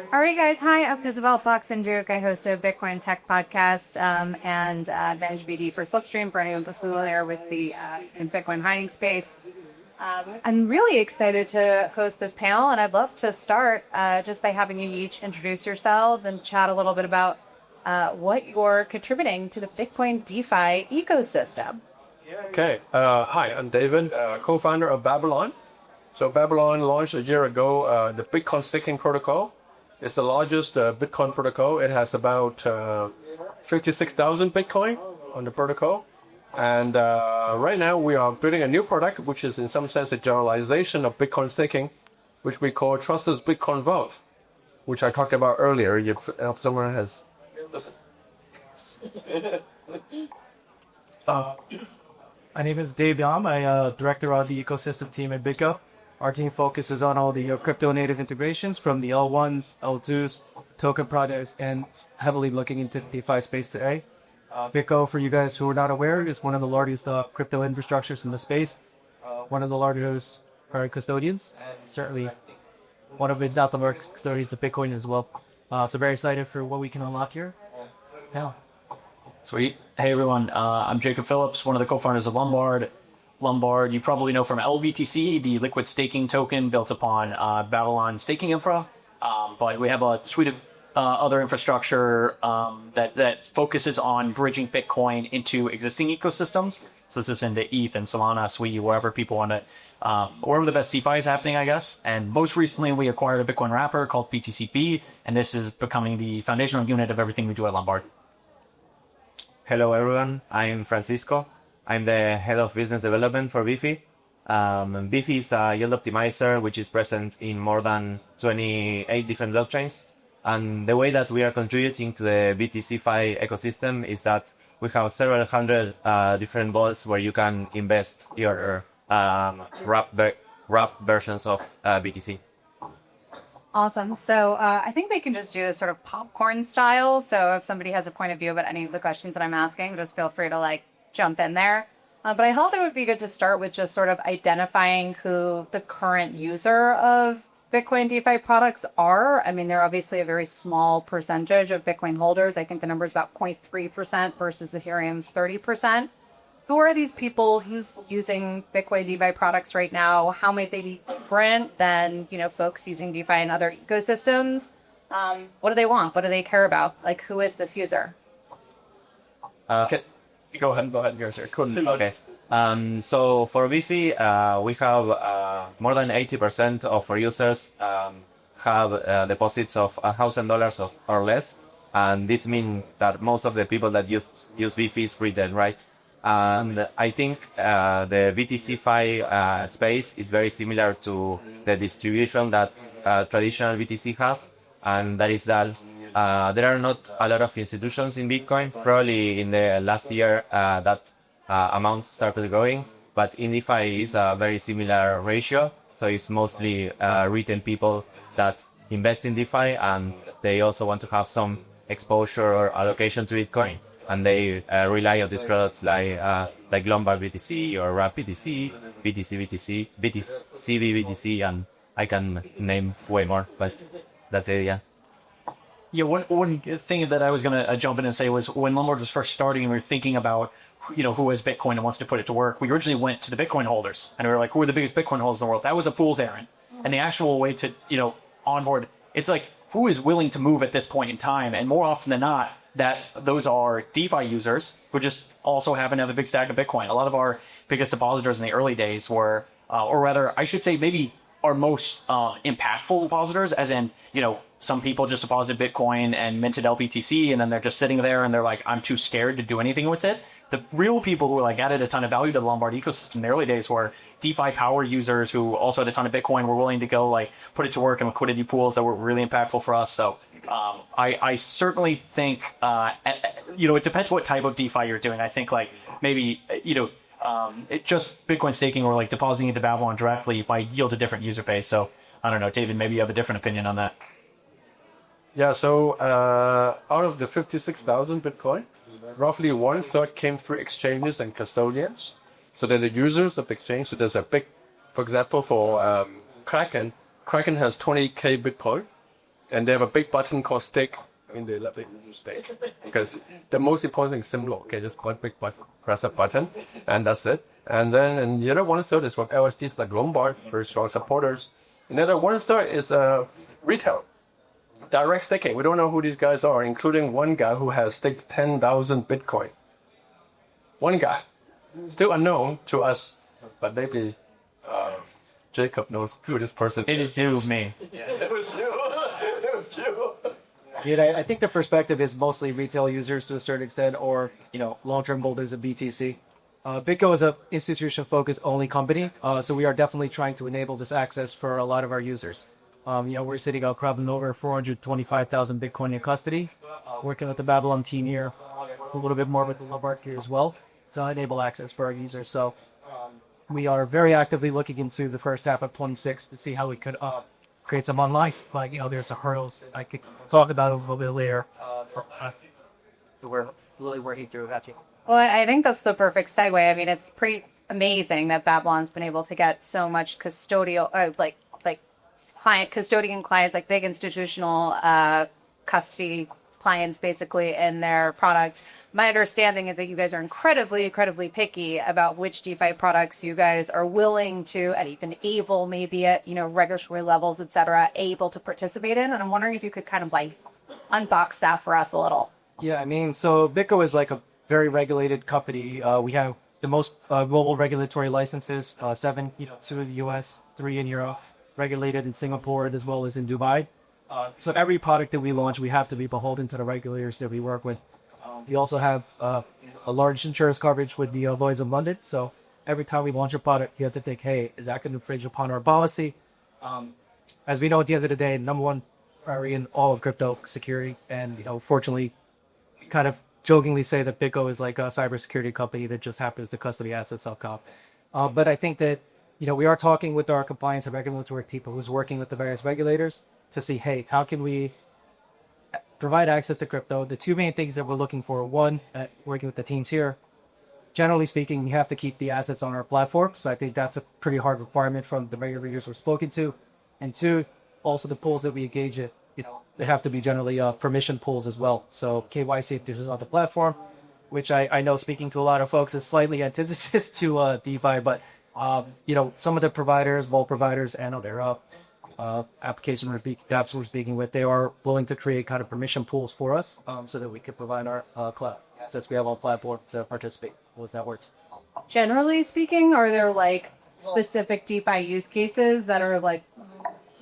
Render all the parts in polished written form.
All right, guys. Hi, I'm Isabelle Foxen Duke. I host a Bitcoin tech podcast and manage BD for Slipstream for anyone who's familiar with the Bitcoin mining space. I'm really excited to host this panel, and I'd love to start just by having you each introduce yourselves and chat a little bit about what you're contributing to the Bitcoin DeFi ecosystem. Okay. Hi, I'm David, co-founder of Babylon. So Babylon launched a year ago the Bitcoin staking protocol. It's the largest Bitcoin protocol. It has about 56,000 Bitcoin on the protocol. And right now we are building a new product, which is in some sense a generalization of Bitcoin staking, which we call Trustless Bitcoin Vault, which I talked about earlier. If someone has... Listen. My name is Dave Yam. I'm director of the ecosystem team at BitGo. Our team focuses on all the crypto native integrations from the L1s, L2s, token projects, and heavily looking into the DeFi space today. BitGo, for you guys who are not aware, is one of the largest crypto infrastructures in the space. One of the largest custodians, and certainly one of, if not the largest custodians of Bitcoin as well. So very excited for what we can unlock here. Yeah. Sweet. Hey everyone, I'm Jacob Phillips, one of the co-founders of Lombard. Lombard, you probably know from LBTC, the liquid staking token built upon Babylon staking infra. But we have a suite of other infrastructure that focuses on bridging Bitcoin into existing ecosystems. So this is into ETH and Solana, Sui, wherever people want to, wherever the best DeFi is happening, I guess. And most recently, we acquired a Bitcoin wrapper called BTCP, and this is becoming the foundational unit of everything we do at Lombard. Hello everyone, I'm Francisco. I'm the head of business development for Beefy. Beefy is a yield optimizer which is present in more than 28 different blockchains. And the way that we are contributing to the BTC-Fi ecosystem is that we have several hundred different vaults where you can invest your wrap versions of BTC. Awesome. So I think we can just do this sort of popcorn style. So if somebody has a point of view about any of the questions that I'm asking, just feel free to jump in there. But I thought it would be good to start with just sort of identifying who the current user of Bitcoin DeFi products are. I mean, they're obviously a very small percentage of Bitcoin holders. I think the number is about 0.3% versus Ethereum's 30%. Who are these people? Who's using Bitcoin DeFi products right now? How might they be different than, folks using DeFi in other ecosystems? What do they want? What do they care about? Who is this user? Go ahead, yours, sir. Okay. So for Beefy, we have more than 80% of our users have deposits of $1,000 or less, and this means that most of the people that use Beefy is retail, right? And I think the BTC-Fi space is very similar to the distribution that traditional BTC has, and that is that there are not a lot of institutions in Bitcoin. Probably in the last year that amount started growing, but in DeFi is a very similar ratio. So it's mostly retail people that invest in DeFi, and they also want to have some exposure or allocation to Bitcoin, and they rely on these products like Lombard BTC or Wrap BTC, BTC, BTC, and I can name way more, but that's it, yeah. Yeah, one thing that I was going to jump in and say was when Lombard was first starting and we were thinking about, who has Bitcoin and wants to put it to work, we originally went to the Bitcoin holders and we were like, who are the biggest Bitcoin holders in the world? That was a fool's errand. And the actual way to, onboard, it's like, who is willing to move at this point in time? And more often than not, that those are DeFi users who just also happen to have a big stack of Bitcoin. A lot of our biggest depositors in the early days were, or rather, I should say maybe our most impactful depositors, as in, some people just deposited Bitcoin and minted LBTC, and then they're just sitting there and they're like, I'm too scared to do anything with it. The real people who added a ton of value to the Lombard ecosystem in the early days were DeFi power users who also had a ton of Bitcoin, were willing to go put it to work in liquidity pools that were really impactful for us. So I certainly think, it depends what type of DeFi you're doing. I think maybe, it just Bitcoin staking or depositing into Babylon directly might yield a different user base. So I don't know, David, maybe you have a different opinion on that. Yeah, so out of the 56,000 Bitcoin, roughly 1/3 came through exchanges and custodians. So they're the users of the exchange. So there's a big, for example, for Kraken has 20K Bitcoin. and they have a big button called stake. I mean, they let the user stake because the most important thing is simple. Okay, just one big button, press a button, and that's it. And then the other one third is from LSDs like Lombard, very strong supporters. Another one third is retail, direct staking. We don't know who these guys are, including one guy who has staked 10,000 Bitcoin. One guy, still unknown to us, but maybe Jacob knows who this person It is you, me. It was you. It was you. Yeah, I think the perspective is mostly retail users to a certain extent, or long-term holders of BTC. BitGo is an institution-focused only company, so we are definitely trying to enable this access for a lot of our users. We're sitting on probably over 425,000 Bitcoin in custody, working with the Babylon team here, a little bit more with the Lombard here as well, to enable access for our users. So we are very actively looking into the first half of 26 to see how we could create some online. Like, there's some hurdles I could talk about a little bit later. We're really working through that. Well, I think that's the perfect segue. I mean, it's pretty amazing that Babylon's been able to get so much custodial, custodian clients, like big institutional custody clients, basically in their product. My understanding is that you guys are incredibly picky about which DeFi products you guys are willing to, and even able, maybe at regulatory levels, etc., able to participate in. And I'm wondering if you could kind of unbox that for us a little. Yeah, I mean, so BitGo is like a very regulated company. We have the most global regulatory licenses, 7, 2 in the US, 3 in Europe, regulated in Singapore as well as in Dubai. So every product that we launch, we have to be beholden to the regulators that we work with. We also have a large insurance coverage with the Lloyd's of London. So every time we launch a product, you have to think, hey, is that going to infringe upon our policy? As we know, at the end of the day, number one priority in all of crypto security. And, fortunately, we kind of jokingly say that BitGo is like a cybersecurity company that just happens to custody assets on top. But I think that, we are talking with our compliance and regulatory team who's working with the various regulators to see, hey, how can we provide access to crypto? The two main things that we're looking for, one, working with the teams here, generally speaking, we have to keep the assets on our platform. So I think that's a pretty hard requirement from the regulators we're spoken to. And two, also the pools that we engage in, they have to be generally permission pools as well. So KYC if this is on the platform, which I know speaking to a lot of folks is slightly antithesis to DeFi, but some of the providers, vault providers, and other application apps we're speaking with, they are willing to create kind of permission pools for us so that we can provide our cloud assets we have on platform to participate once that works. Generally speaking, are there specific DeFi use cases that are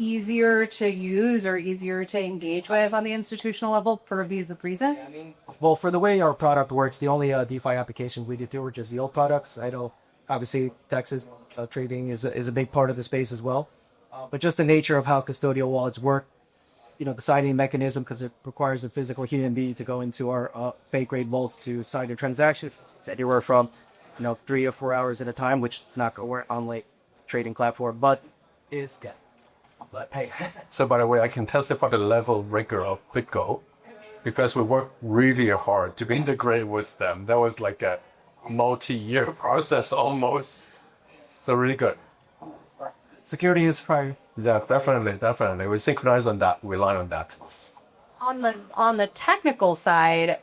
easier to use or easier to engage with on the institutional level for these reasons? Well, for the way our product works, the only DeFi applications we do are just yield products. I know, obviously, Texas trading is a big part of the space as well. But just the nature of how custodial wallets work, the signing mechanism, because it requires a physical human being to go into our fake grade vaults to sign a transaction. It's anywhere from, 3 or 4 hours at a time, which is not going to work on late trading platform, but is good. But hey. So by the way, I can testify the level of rigor of BitGo because we worked really hard to integrate with them. That was like a multi-year process almost. So really good. Security is priority. Yeah, definitely. We synchronize on that. We rely on that. On the technical side,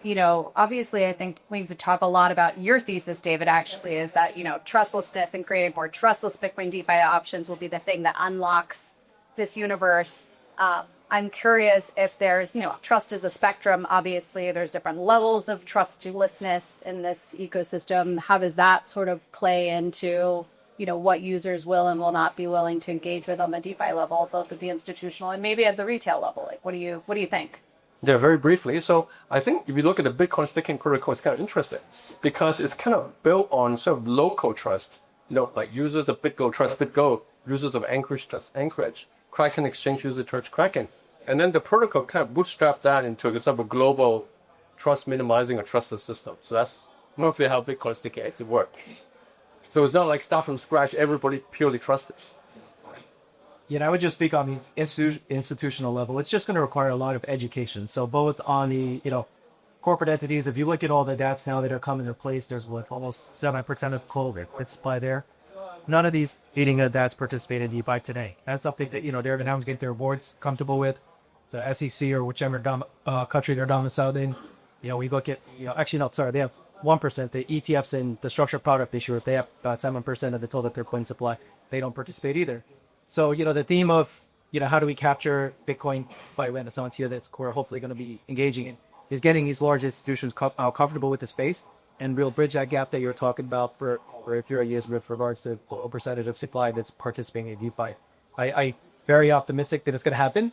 obviously I think we've talked a lot about your thesis, David, actually, is that, trustlessness and creating more trustless Bitcoin DeFi options will be the thing that unlocks this universe. I'm curious if there's, trust is a spectrum. Obviously, there's different levels of trustlessness in this ecosystem. How does that sort of play into what users will and will not be willing to engage with on the DeFi level, both at the institutional and maybe at the retail level? What do you think? Yeah, very briefly. So I think if you look at the Bitcoin staking protocol, it's kind of interesting because it's kind of built on sort of local trust. Like users of BitGo trust BitGo, users of Anchorage trust Anchorage, Kraken exchange user trust Kraken. And then the protocol kind of bootstrapped that into a sort of a global trust minimizing a trustless system. So that's mostly how Bitcoin staking actually works. So it's not like start from scratch, everybody purely trusts this. I would just speak on the institutional level. It's just going to require a lot of education. So both on the, corporate entities, if you look at all the DATs now that are coming into place, there's almost 7% of COVID that's supply there. None of these leading DATs participate in DeFi today. That's something that, they're going to have to get their boards comfortable with. the SEC or whichever country they're domiciled in. We look at, actually, no, sorry, they have 1%. The ETFs and the structured product issuers, they have about 7% of the total Bitcoin supply. They don't participate either. So, the theme of, how do we capture Bitcoin by Renaissance here that's we're hopefully going to be engaging in is getting these large institutions comfortable with the space and real bridge that gap that you're talking about for Ethereum years with regards to a percentage of supply that's participating in DeFi. I very optimistic that it's going to happen,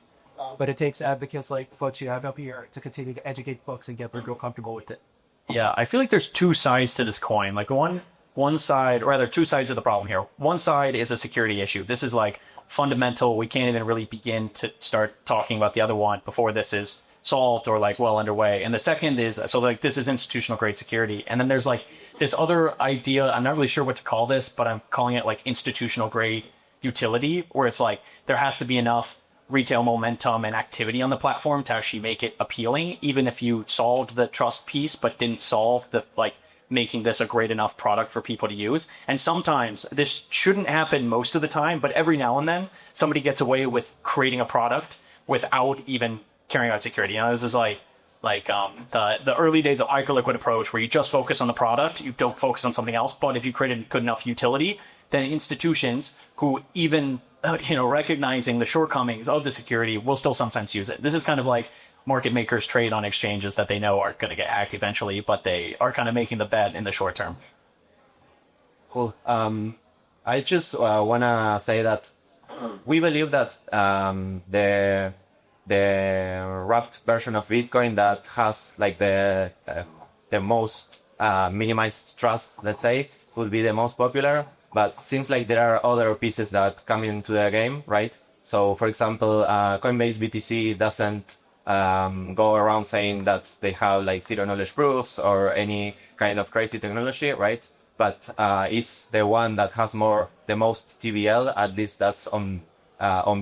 but it takes advocates like folks you have up here to continue to educate folks and get real comfortable with it. Yeah, I feel like there's two sides to this coin. Like one side, or rather two sides of the problem here. One side is a security issue. This is like fundamental. We can't even really begin to start talking about the other one before this is solved or like well underway. And the second is, so like this is institutional grade security. And then there's like this other idea, I'm not really sure what to call this, but I'm calling it like institutional grade utility, where it's like there has to be enough retail momentum and activity on the platform to actually make it appealing, even if you solved the trust piece but didn't solve the like making this a great enough product for people to use. And sometimes this shouldn't happen most of the time, but every now and then somebody gets away with creating a product without even carrying out security. This is like the early days of hyperliquid approach, where you just focus on the product, you don't focus on something else. But if you created good enough utility, then institutions who even recognizing the shortcomings of the security will still sometimes use it. This is kind of like market makers trade on exchanges that they know are going to get hacked eventually, but they are kind of making the bet in the short term. Cool. I just want to say that we believe that the wrapped version of Bitcoin that has like the most minimized trust, let's say, would be the most popular. But seems like there are other pieces that come into the game, right? So, for example, Coinbase BTC doesn't go around saying that they have like zero knowledge proofs or any kind of crazy technology, right? But is the one that has the most TVL, at least that's on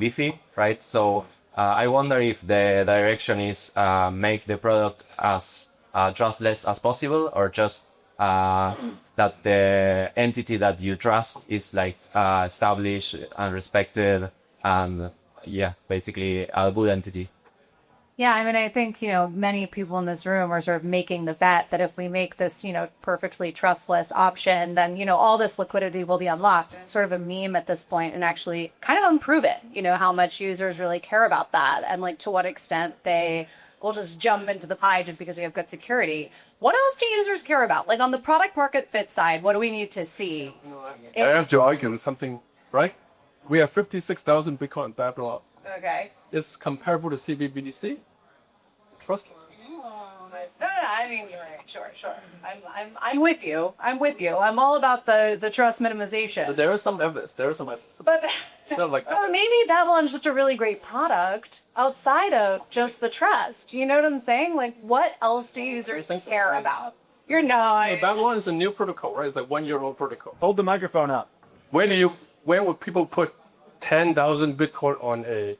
Beefy, right? So I wonder if the direction is make the product as trustless as possible, or just that the entity that you trust is like established and respected, and basically a good entity. Yeah, I mean, I think, many people in this room are sort of making the bet that if we make this, perfectly trustless option, then, all this liquidity will be unlocked. It's sort of a meme at this point, and actually kind of improve it, how much users really care about that, and like to what extent they will just jump into the pie just because we have good security. What else do users care about? Like on the product market fit side, what do we need to see? I have to argue something, right? We have 56,000 Bitcoin in Babylon. Okay. It's comparable to CBBTC. Trustless. No, I mean, you're right. Sure. I'm with you. I'm all about the trust minimization. So there is some evidence. But So like, maybe Babylon's just a really great product outside of just the trust. You know what I'm saying? Like, what else do users care about? You're not. Babylon is a new protocol, right? It's like 1-year-old protocol. Hold the microphone up. When would people put 10,000 Bitcoin on a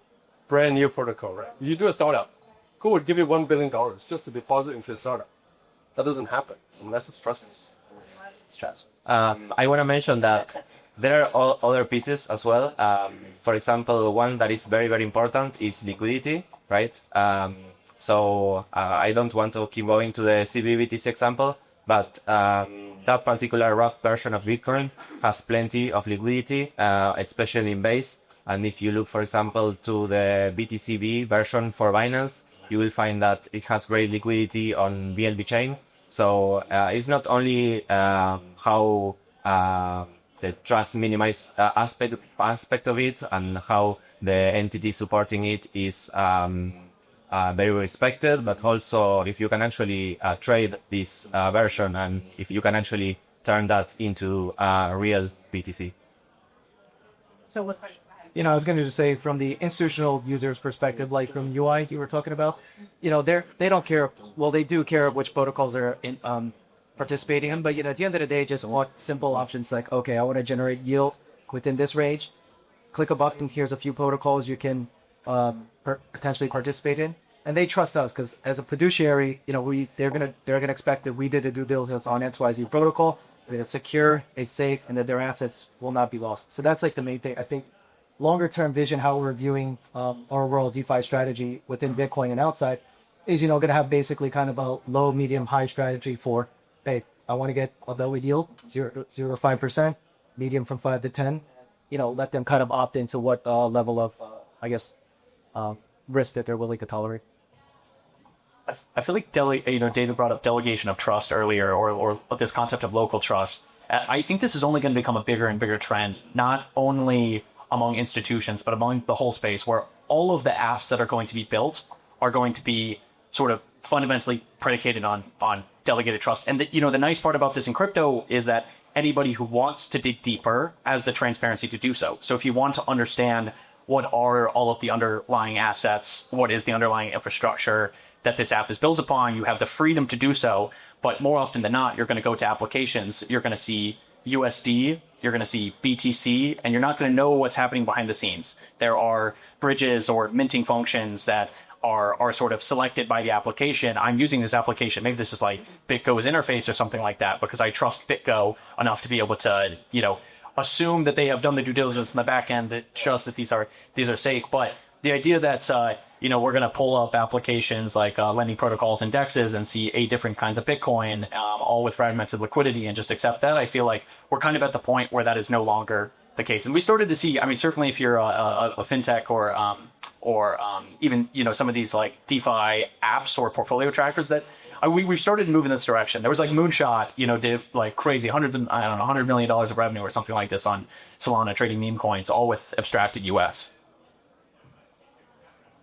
brand new protocol, right? You do a startup. Who would give you $1 billion just to deposit into a startup? That doesn't happen unless it's trustless. I want to mention that there are other pieces as well. For example, one that is very, very important is liquidity, right? So I don't want to keep going to the CBBTC example, but that particular wrapped version of Bitcoin has plenty of liquidity, especially in Base. And if you look, for example, to the BTCB version for Binance, you will find that it has great liquidity on BNB chain. So it's not only how the trust minimized aspect of it and how the entity supporting it is very respected, but also if you can actually trade this version and if you can actually turn that into real BTC. So what? I was going to just say from the institutional user's perspective, like from UI you were talking about, they don't care. Well, they do care which protocols they're participating in, but at the end of the day, just want simple options like, okay, I want to generate yield within this range. Click a button. Here's a few protocols you can potentially participate in, and they trust us because as a fiduciary, they're gonna expect that we did the due diligence on XYZ protocol, that it's secure, it's safe, and that their assets will not be lost. So that's like the main thing. I think longer term vision, how we're viewing our overall DeFi strategy within Bitcoin and outside, is going to have basically kind of a low, medium, high strategy for, hey, I want to get a low yield, 0 to 5%, medium from 5 to 10. Let them kind of opt into what level of, risk that they're willing to tolerate. I feel like David brought up delegation of trust earlier, or this concept of local trust. I think this is only going to become a bigger and bigger trend, not only among institutions, but among the whole space, where all of the apps that are going to be built are going to be sort of fundamentally predicated on delegated trust. And the nice part about this in crypto is that anybody who wants to dig deeper has the transparency to do so. So if you want to understand what are all of the underlying assets, what is the underlying infrastructure that this app is built upon, you have the freedom to do so. But more often than not, you're going to go to applications, you're going to see USD, you're going to see BTC, and you're not going to know what's happening behind the scenes. There are bridges or minting functions that are sort of selected by the application. I'm using this application. Maybe this is like BitGo's interface or something like that, because I trust BitGo enough to be able to, assume that they have done the due diligence in the back end that shows that these are safe. But the idea that we're going to pull up applications like lending protocols indexes and see 8 different kinds of Bitcoin, all with fragmented liquidity, and just accept that, I feel like we're kind of at the point where that is no longer the case. And we started to see, certainly if you're a fintech or even some of these like DeFi apps or portfolio trackers that we've started to move in this direction. There was like Moonshot, did like crazy $100 million of revenue or something like this on Solana trading meme coins, all with abstracted US.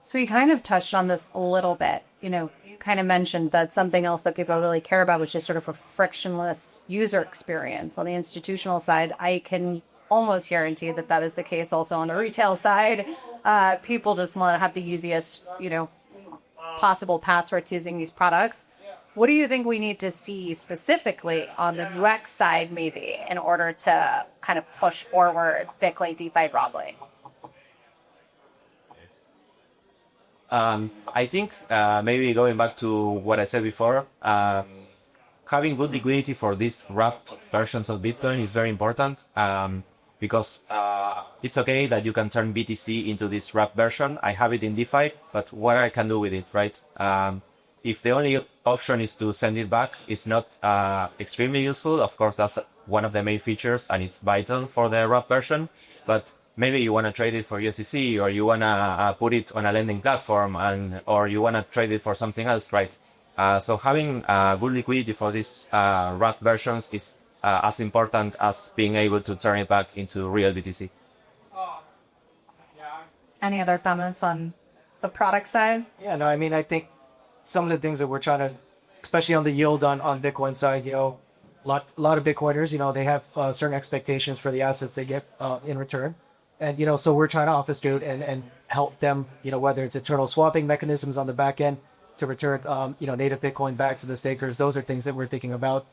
So you kind of touched on this a little bit. You kind of mentioned that something else that people really care about was just sort of a frictionless user experience. On the institutional side, I can almost guarantee that that is the case also on the retail side. People just want to have the easiest, possible path towards using these products. What do you think we need to see specifically on the UX side, maybe, in order to kind of push forward Bitcoin DeFi broadly? I think maybe going back to what I said before, having good liquidity for these wrapped versions of Bitcoin is very important, because it's okay that you can turn BTC into this wrapped version. I have it in DeFi, but what I can do with it, right? If the only option is to send it back, it's not extremely useful. Of course, that's one of the main features, and it's vital for the wrapped version. But maybe you want to trade it for USDC, or you want to put it on a lending platform, or you want to trade it for something else, right? So having good liquidity for these wrapped versions is as important as being able to turn it back into real BTC. Any other comments on the product side? Yeah, no, I think some of the things that we're trying to, especially on the yield on Bitcoin side, a lot of Bitcoiners, they have certain expectations for the assets they get in return. And, so we're trying to obfuscate and help them, whether it's internal swapping mechanisms on the back end to return, native Bitcoin back to the stakers. Those are things that we're thinking about.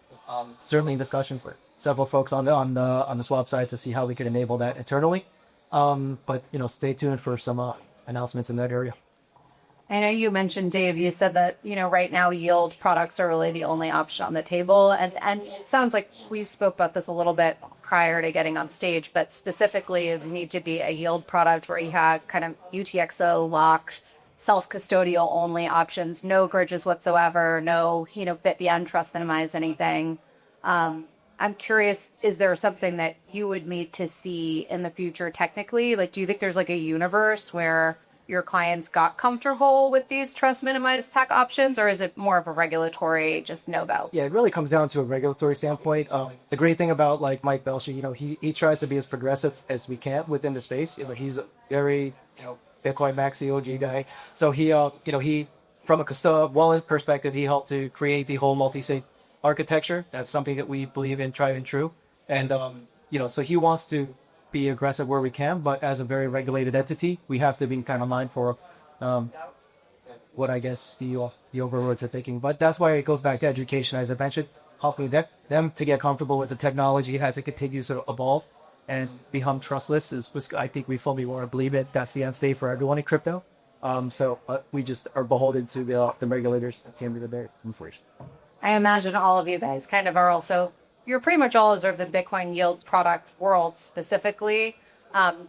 Certainly in discussions with several folks on the swap side to see how we could enable that internally. But, stay tuned for some announcements in that area. I know you mentioned, Dave, you said that, right now yield products are really the only option on the table. And it sounds like we spoke about this a little bit prior to getting on stage, but specifically it would need to be a yield product where you have kind of UTXO locked, self-custodial only options, no bridges whatsoever, no, BitVN trust minimize anything. I'm curious, is there something that you would need to see in the future technically? Like, do you think there's like a universe where your clients got comfortable with these trust minimized tech options, or is it more of a regulatory just no-go? Yeah, it really comes down to a regulatory standpoint. The great thing about like Mike Belcher, he tries to be as progressive as we can within the space. He's a very, Bitcoin Maxi OG guy. So he from a wallet perspective, he helped to create the whole multi-sig architecture. That's something that we believe in, tried and true. And, so he wants to be aggressive where we can, but as a very regulated entity, we have to be kind of mindful of what I guess the overlords are thinking. But that's why it goes back to education, as I mentioned, helping them to get comfortable with the technology as it continues to evolve and become trustless is, I think we fully want to believe it. That's the end state for everyone in crypto. So we just are beholden to the regulators at the end of the day. I imagine all of you guys kind of are also, you're pretty much all of the Bitcoin yields product world specifically.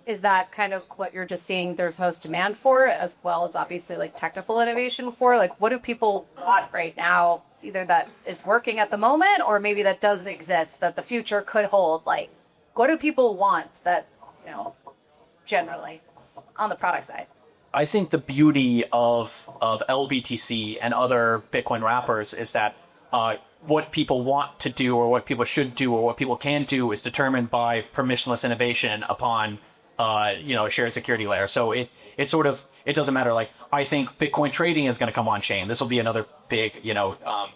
Is that kind of what you're just seeing there's host demand for, as well as obviously like technical innovation for? Like, what do people want right now, either that is working at the moment or maybe that doesn't exist, that the future could hold? Like, what do people want that, generally on the product side? I think the beauty of LBTC and other Bitcoin wrappers is that what people want to do or what people should do or what people can do is determined by permissionless innovation upon a shared security layer. So it doesn't matter. Like, I think Bitcoin trading is going to come on chain. This will be another big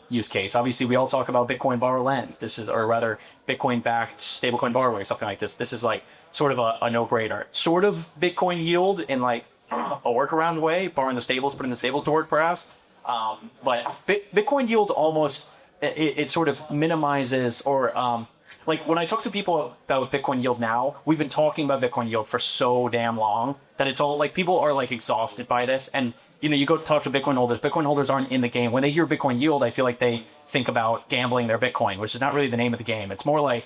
use case. Obviously, we all talk about Bitcoin borrow lend. Or rather Bitcoin backed stablecoin borrowing, something like this. This is like sort of a no-brainer. Sort of Bitcoin yield in like a workaround way, borrowing the stables, putting the stables to work perhaps. But Bitcoin yield almost, it sort of minimizes or like when I talk to people about Bitcoin yield now, we've been talking about Bitcoin yield for so damn long that it's all like people are like exhausted by this. And, you go talk to Bitcoin holders. Bitcoin holders aren't in the game. When they hear Bitcoin yield, I feel like they think about gambling their Bitcoin, which is not really the name of the game. It's more like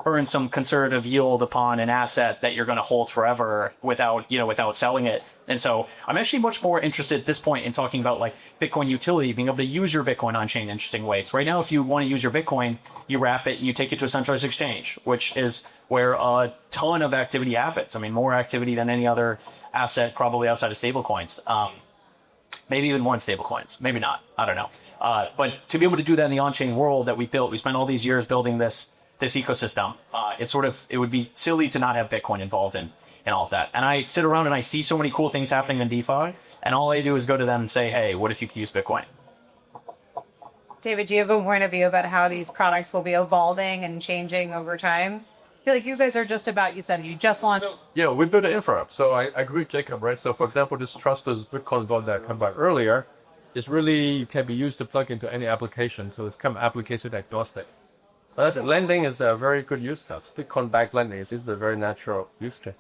earn some conservative yield upon an asset that you're going to hold forever without selling it. And so I'm actually much more interested at this point in talking about like Bitcoin utility, being able to use your Bitcoin on chain in interesting ways. Right now, if you want to use your Bitcoin, you wrap it and you take it to a centralized exchange, which is where a ton of activity happens. I mean, more activity than any other asset probably outside of stablecoins. Maybe even more in stablecoins. Maybe not. I don't know. But to be able to do that in the on-chain world that we built, we spent all these years building this ecosystem. It would be silly to not have Bitcoin involved in all of that. And I sit around and I see so many cool things happening in DeFi, and all I do is go to them and say, hey, what if you could use Bitcoin? David, do you have a point of view about how these products will be evolving and changing over time? I feel like you guys are just about, you said you just launched. Yeah, we built an infra. So I agree with Jacob, right? So for example, this Trustless Bitcoin vault that came by earlier is really can be used to plug into any application. So it's kind of application agnostic. But lending is a very good use case. Bitcoin backed lending is the very natural use case.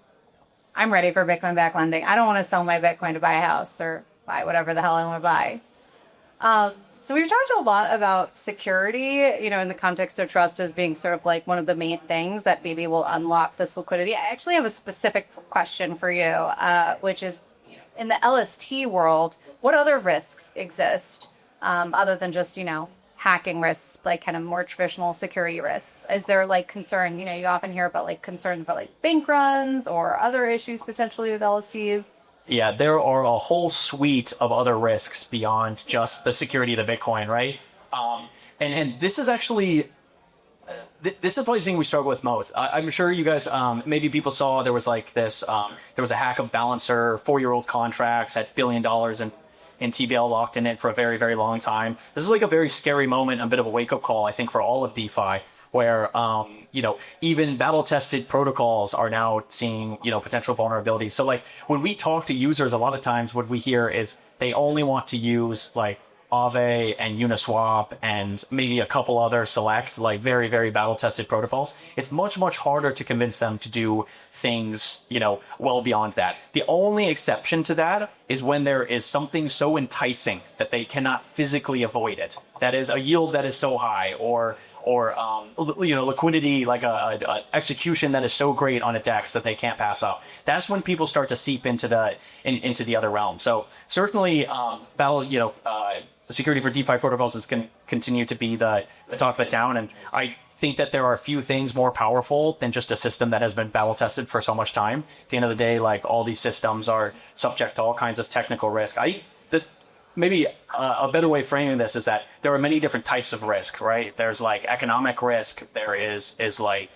I'm ready for Bitcoin back lending. I don't want to sell my Bitcoin to buy a house or buy whatever the hell I want to buy. So we've talked a lot about security, in the context of trust as being sort of like one of the main things that maybe will unlock this liquidity. I actually have a specific question for you, which is in the LST world, what other risks exist other than just, hacking risks, like kind of more traditional security risks? Is there like concern, you often hear about like concerns about like bank runs or other issues potentially with LSTs? Yeah, there are a whole suite of other risks beyond just the security of the Bitcoin, right? And this is actually, this is probably the thing we struggle with most. I'm sure you guys, maybe people saw there was like this, there was a hack of Balancer, 4-year-old contracts at $1 billion in TVL locked in it for a very, very long time. This is like a very scary moment, a bit of a wake-up call, I think, for all of DeFi, where, even battle-tested protocols are now seeing, potential vulnerabilities. So, like, when we talk to users, a lot of times what we hear is they only want to use, like, Aave and Uniswap and maybe a couple other select, like, very, very battle-tested protocols. It's much, much harder to convince them to do things, well beyond that. The only exception to that is when there is something so enticing that they cannot physically avoid it. That is a yield that is so high, or liquidity, like a execution that is so great on a DEX that they can't pass up. That's when people start to seep into the other realm. So certainly, security for DeFi protocols is going to continue to be the talk of the town. And I think that there are a few things more powerful than just a system that has been battle tested for so much time. At the end of the day, like, all these systems are subject to all kinds of technical risk. Maybe a better way of framing this is that there are many different types of risk, right? There's like economic risk, there is like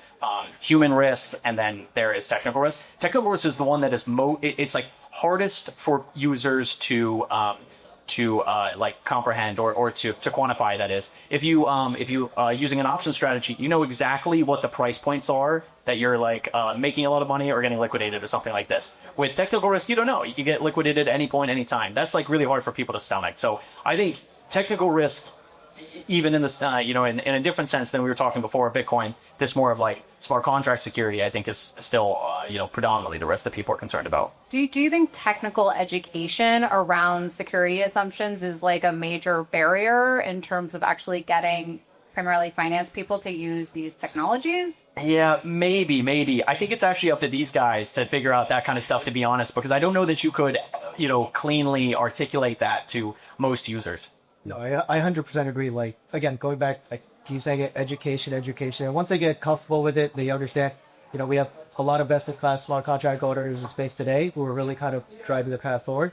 human risk, and then there is technical risk. Technical risk is the one that is it's like hardest for users to like comprehend or to quantify. That is, if you using an option strategy, you know exactly what the price points are that you're like making a lot of money or getting liquidated or something like this. With technical risk, you don't know. You can get liquidated at any point, any time. That's like really hard for people to stomach. So I think technical risk, even in this, in a different sense than we were talking before of Bitcoin, this more of like smart contract security, I think is still, predominantly the rest that people are concerned about. Do you think technical education around security assumptions is like a major barrier in terms of actually getting primarily finance people to use these technologies? Yeah, maybe. I think it's actually up to these guys to figure out that kind of stuff, to be honest, because I don't know that you could, cleanly articulate that to most users. No, I 100% agree. Like, again, going back, like, keep saying it, education. And once they get comfortable with it, they understand, we have a lot of best-in-class smart contract owners in space today who are really kind of driving the path forward.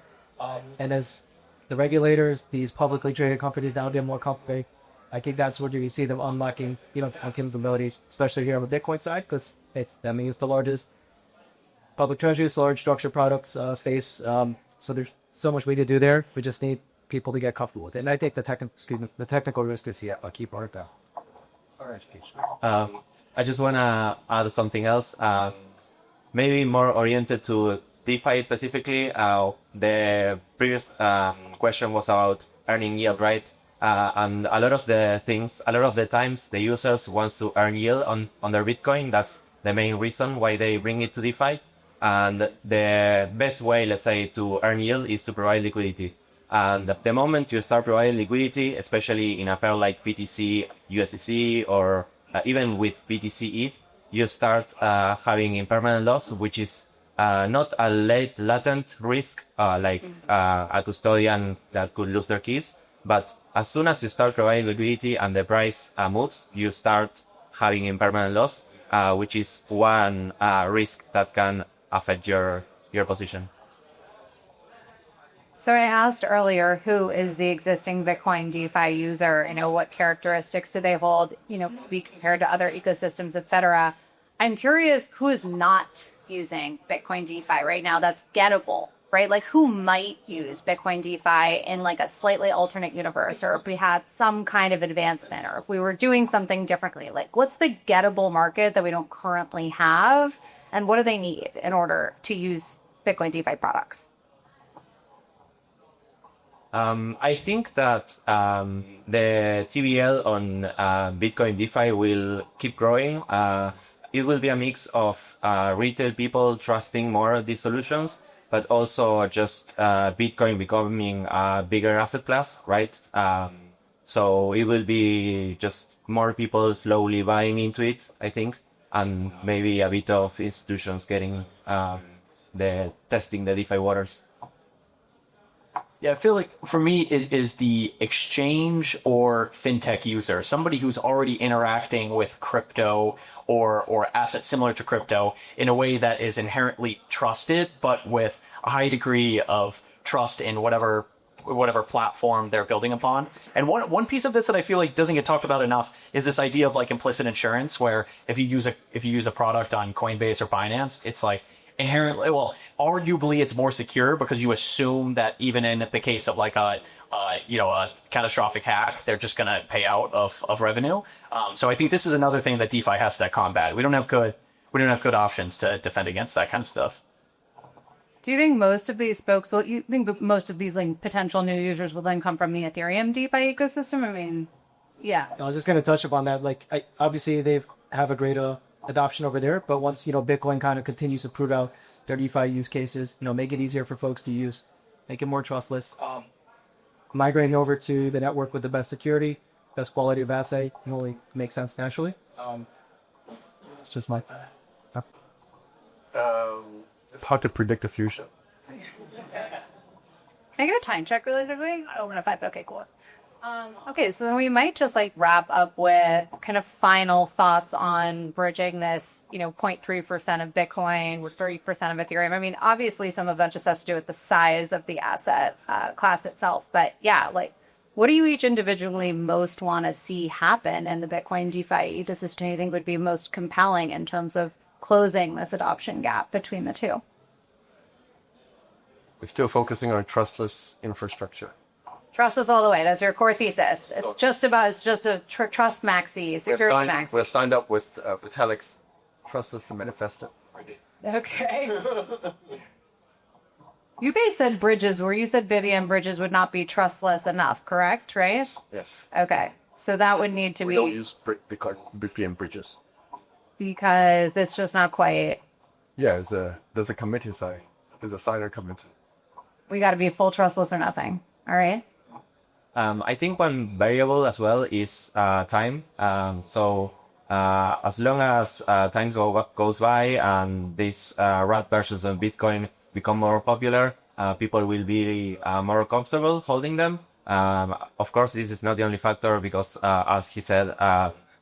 And as the regulators, these publicly traded companies now get more comfortable, I think that's where you see them unlocking, capabilities, especially here on the Bitcoin side, because it's the largest public treasuries, large structured products space. So there's so much we need to do there. We just need people to get comfortable with it. And I think the technical risk is a key part of that. Or education. I just want to add something else, maybe more oriented to DeFi specifically. The previous question was about earning yield, right? And a lot of the times, the users wants to earn yield on their Bitcoin. That's the main reason why they bring it to DeFi. And the best way, let's say, to earn yield is to provide liquidity. And the moment you start providing liquidity, especially in a pair like BTC, USDC, or even with BTC ETH, you start having impermanent loss, which is not a latent risk like a custodian that could lose their keys. But as soon as you start providing liquidity and the price moves, you start having impermanent loss, which is one risk that can affect your position. So I asked earlier, who is the existing Bitcoin DeFi user? What characteristics do they hold, be compared to other ecosystems, etc. I'm curious who is not using Bitcoin DeFi right now. That's Getable, right? Like, who might use Bitcoin DeFi in like a slightly alternate universe, or if we had some kind of advancement, or if we were doing something differently. Like, what's the Getable market that we don't currently have, and what do they need in order to use Bitcoin DeFi products? I think that the TVL on Bitcoin DeFi will keep growing. It will be a mix of retail people trusting more of these solutions, but also just Bitcoin becoming a bigger asset class, right? So it will be just more people slowly buying into it, I think, and maybe a bit of institutions getting testing the DeFi waters. Yeah, I feel like for me, it is the exchange or fintech user, somebody who's already interacting with crypto or assets similar to crypto in a way that is inherently trusted, but with a high degree of trust in whatever platform they're building upon. And one piece of this that I feel like doesn't get talked about enough is this idea of like implicit insurance, where if you use a product on Coinbase or Binance, it's like inherently, well, arguably it's more secure because you assume that even in the case of like a catastrophic hack, they're just going to pay out of revenue. So I think this is another thing that DeFi has to combat. We don't have good options to defend against that kind of stuff. Do you think most of these folks, you think that most of these like potential new users will then come from the Ethereum DeFi ecosystem? I mean, yeah. I was just going to touch upon that. Like, obviously they have a great adoption over there, but once Bitcoin kind of continues to prove out their DeFi use cases, make it easier for folks to use, make it more trustless, migrating over to the network with the best security, best quality of asset can only make sense naturally. It's just my It's hard to predict the future. Can I get a time check really quickly? I don't want to fight. Okay, cool. Okay, so then we might just like wrap up with kind of final thoughts on bridging this, 0.3% of Bitcoin with 30% of Ethereum. I mean, obviously some of that just has to do with the size of the asset class itself. But yeah, like, what do you each individually most want to see happen in the Bitcoin DeFi ecosystem? Do you think would be most compelling in terms of closing this adoption gap between the two? We're still focusing on trustless infrastructure. Trustless all the way. That's your core thesis. It's just a trust maxi, security maxi. We're signed up with Helix, Trustless and Manifested. Okay. You basically said bridges, where you said Vivian bridges would not be trustless enough, correct? Right? Yes. Okay. So that would need to We be... don't use BPM bridges. Because it's just not quite... Yeah, there's a committee There's a signer committee. We got to be full trustless or nothing. All right? I think one variable as well is time. As long as time goes by and these wrap versions of Bitcoin become more popular, people will be more comfortable holding them. Of course, this is not the only factor because, as he said,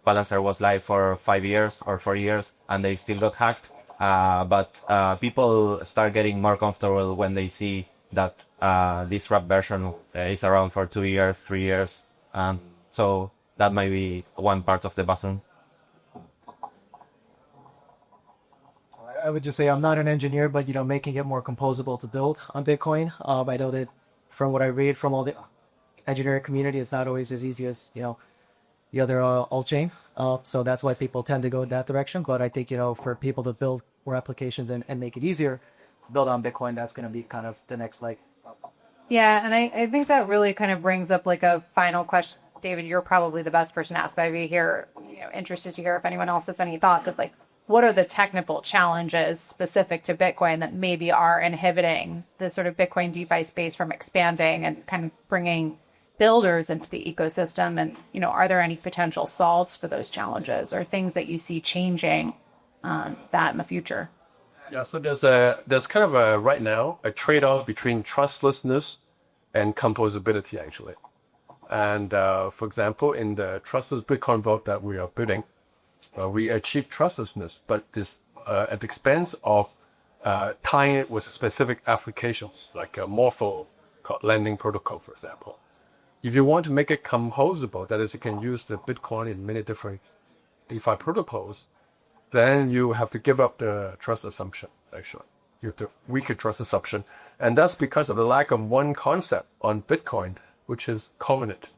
Balancer was live for 5 years or 4 years and they still got hacked. But people start getting more comfortable when they see that this wrap version is around for 2 years, 3 years. So that might be one part of the button. I would just say I'm not an engineer, but making it more composable to build on Bitcoin. I know that from what I read from all the engineering community, it's not always as easy as the other alt-chain. So that's why people tend to go in that direction. But I think for people to build more applications and make it easier to build on Bitcoin, that's going to be kind of the next leg. Yeah, and I think that really kind of brings up like a final question. David, you're probably the best person to ask, but I'd be here, interested to hear if anyone else has any thoughts. It's like, what are the technical challenges specific to Bitcoin that maybe are inhibiting the sort of Bitcoin DeFi space from expanding and kind of bringing builders into the ecosystem? And, are there any potential solves for those challenges or things that you see changing that in the future? Yeah, so there's kind of right now a trade-off between trustlessness and composability actually. And for example, in the trustless Bitcoin vault that we are building, we achieve trustlessness, but this at the expense of tying it with specific applications, like a Morpho lending protocol, for example. If you want to make it composable, that is, you can use the Bitcoin in many different DeFi protocols, then you have to give up the trust assumption, actually. You have to weaken trust assumption. And that's because of the lack of one concept on Bitcoin, which is covenant.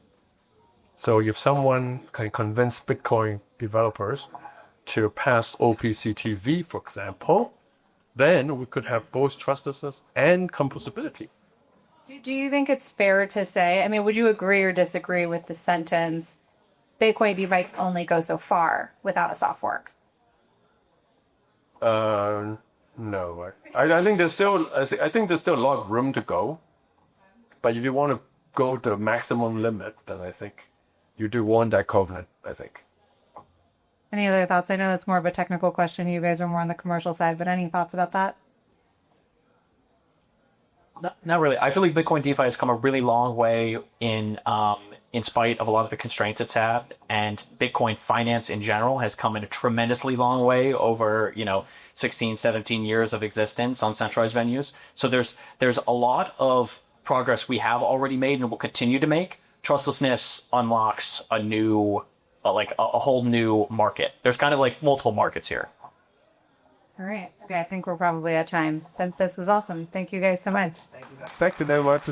So if someone can convince Bitcoin developers to pass OPCTV, for example, then we could have both trustlessness and composability. Do you think it's fair to say, would you agree or disagree with the sentence, Bitcoin DeFi only go so far without a soft fork? No. I think there's still a lot of room to go. But if you want to go to the maximum limit, then I think you do want that covenant, I think. Any other thoughts? I know that's more of a technical question. You guys are more on the commercial side, but any thoughts about that? Not really. I feel like Bitcoin DeFi has come a really long way in spite of a lot of the constraints it's had, and Bitcoin finance in general has come in a tremendously long way over 16, 17 years of existence on centralized venues. So there's a lot of progress we have already made and will continue to make. Trustlessness unlocks a new, a whole new market. There's kind of like multiple markets here. All right. Okay, I think we're probably at time. This was awesome. Thank you guys so much. Thank you very much.